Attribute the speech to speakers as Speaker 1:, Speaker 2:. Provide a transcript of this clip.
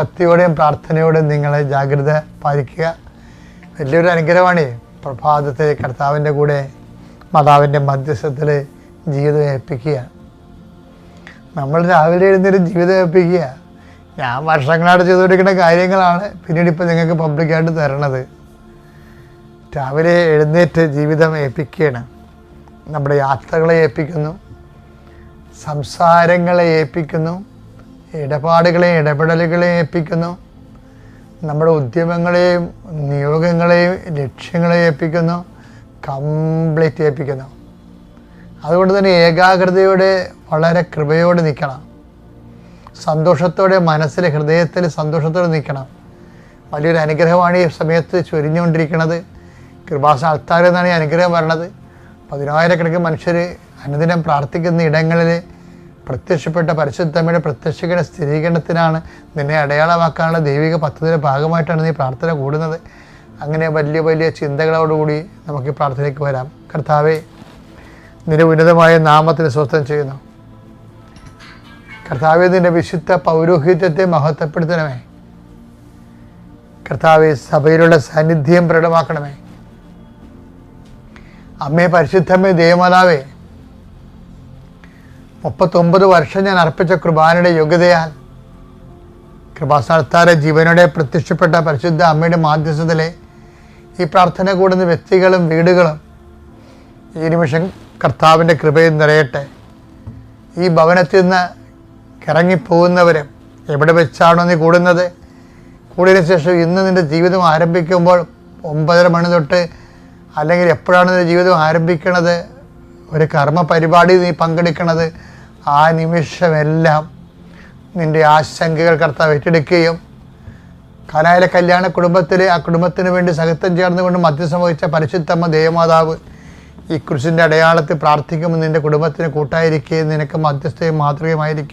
Speaker 1: ഭക്തിയോടെയും പ്രാർത്ഥനയോടെയും നിങ്ങളെ ജാഗ്രത പാലിക്കുക. വലിയൊരു അനുഗ്രഹമാണ് പ്രഭാതത്തിൽ കർത്താവിൻ്റെ കൂടെ മാതാവിൻ്റെ മധ്യസ്ഥത്തിൽ ജീവിതം ഏൽപ്പിക്കുക. നമ്മൾ രാവിലെ എഴുന്നേറ്റ് ജീവിതം ഏൽപ്പിക്കുക. ഞാൻ വർഷങ്ങളായിട്ട് ചെയ്തുകൊണ്ടിരിക്കുന്ന കാര്യങ്ങളാണ് പിന്നീട് ഇപ്പോൾ നിങ്ങൾക്ക് പബ്ലിക്കായിട്ട് തരണത്. രാവിലെ എഴുന്നേറ്റ് ജീവിതം ഏൽപ്പിക്കുകയാണ്. നമ്മുടെ യാത്രകളെ ഏൽപ്പിക്കുന്നു, സംസാരങ്ങളെ ഏൽപ്പിക്കുന്നു, ഇടപാടുകളെയും ഇടപെടലുകളെയും ഏൽപ്പിക്കുന്നു, നമ്മുടെ ഉദ്യമങ്ങളെയും നിയോഗങ്ങളെയും ലക്ഷ്യങ്ങളെയും ഏൽപ്പിക്കുന്നു, കംപ്ലീറ്റ് ഏൽപ്പിക്കുന്നു. അതുകൊണ്ട് തന്നെ ഏകാഗ്രതയോടെ വളരെ കൃപയോടെ നിൽക്കണം. സന്തോഷത്തോടെ മനസ്സിലെ ഹൃദയത്തിൽ സന്തോഷത്തോടെ നിൽക്കണം. വലിയൊരു അനുഗ്രഹമാണ് ഈ സമയത്ത് ചൊരിഞ്ഞുകൊണ്ടിരിക്കുന്നത്. കൃപാസ്ഥാനത്താൽ എന്നാണ് ഈ അനുഗ്രഹം വരണത്. 10,000-കണക്കിന് മനുഷ്യർ അനുദിനം പ്രാർത്ഥിക്കുന്ന ഇടങ്ങളിൽ പ്രത്യക്ഷപ്പെട്ട പരിശുദ്ധമ്മയുടെ പ്രത്യക്ഷീകരണ സ്ഥിരീകരണത്തിനാണ് നിന്നെ അടയാളമാക്കാനുള്ള ദൈവിക പദ്ധതിയുടെ ഭാഗമായിട്ടാണ് നീ പ്രാർത്ഥന കൂടുന്നത്. അങ്ങനെ വലിയ വലിയ ചിന്തകളോടുകൂടി നമുക്ക് ഈ പ്രാർത്ഥനയ്ക്ക് വരാം. കർത്താവേ, നിന്റെ ഉന്നതമായ നാമത്തിന് സ്വസ്ഥം ചെയ്യുന്നു. കർത്താവേ, നിന്റെ വിശുദ്ധ പൗരോഹിത്യത്തെ മഹത്വപ്പെടുത്തണമേ. കർത്താവേ, സഭയിലുള്ള സാന്നിധ്യം പ്രകടമാക്കണമേ. അമ്മേ, പരിശുദ്ധമ്മേ, ദേവമാതാവേ, 39 വർഷം ഞാൻ അർപ്പിച്ച കൃപാനയുടെ യോഗ്യതയാൽ കൃപാസ്ഥാനത്താരെ ജീവനോടെ പ്രത്യക്ഷപ്പെട്ട പരിശുദ്ധ അമ്മയുടെ മാധ്യസ്ഥതയിലെ ഈ പ്രാർത്ഥന കൂടുന്ന വ്യക്തികളും വീടുകളും ഈ നിമിഷം കർത്താവിൻ്റെ കൃപയിൽ നിറയട്ടെ. ഈ ഭവനത്തിൽ നിന്ന് ഇറങ്ങിപ്പോകുന്നവരും എവിടെ വെച്ചാണോ നീ കൂടുന്നത്, കൂടിയതിനു ശേഷം ഇന്ന് നിൻ്റെ ജീവിതം ആരംഭിക്കുമ്പോൾ 9:30 മണി തൊട്ട് അല്ലെങ്കിൽ എപ്പോഴാണ് നിൻ്റെ ജീവിതം ആരംഭിക്കണത്, ഒരു കർമ്മ പരിപാടി നീ പങ്കെടുക്കണത്, ആ നിമിഷമെല്ലാം നിൻ്റെ ആശങ്കകൾ കർത്താവ് ഏറ്റെടുക്കുകയും കാനായിലെ കല്യാണ കുടുംബത്തിലെ ആ കുടുംബത്തിന് വേണ്ടി സഹിത്വം ചേർന്നുകൊണ്ട് മധ്യസ്ഥം വഹിച്ച പരിശുദ്ധമ്മ ദേവമാതാവ് ഈ കുരിശിൻ്റെ അടയാളത്തിൽ പ്രാർത്ഥിക്കുമ്പോൾ നിൻ്റെ കുടുംബത്തിന് കൂട്ടായിരിക്കുകയും നിനക്ക് മധ്യസ്ഥയും മാതൃകയുമായിരിക്കും.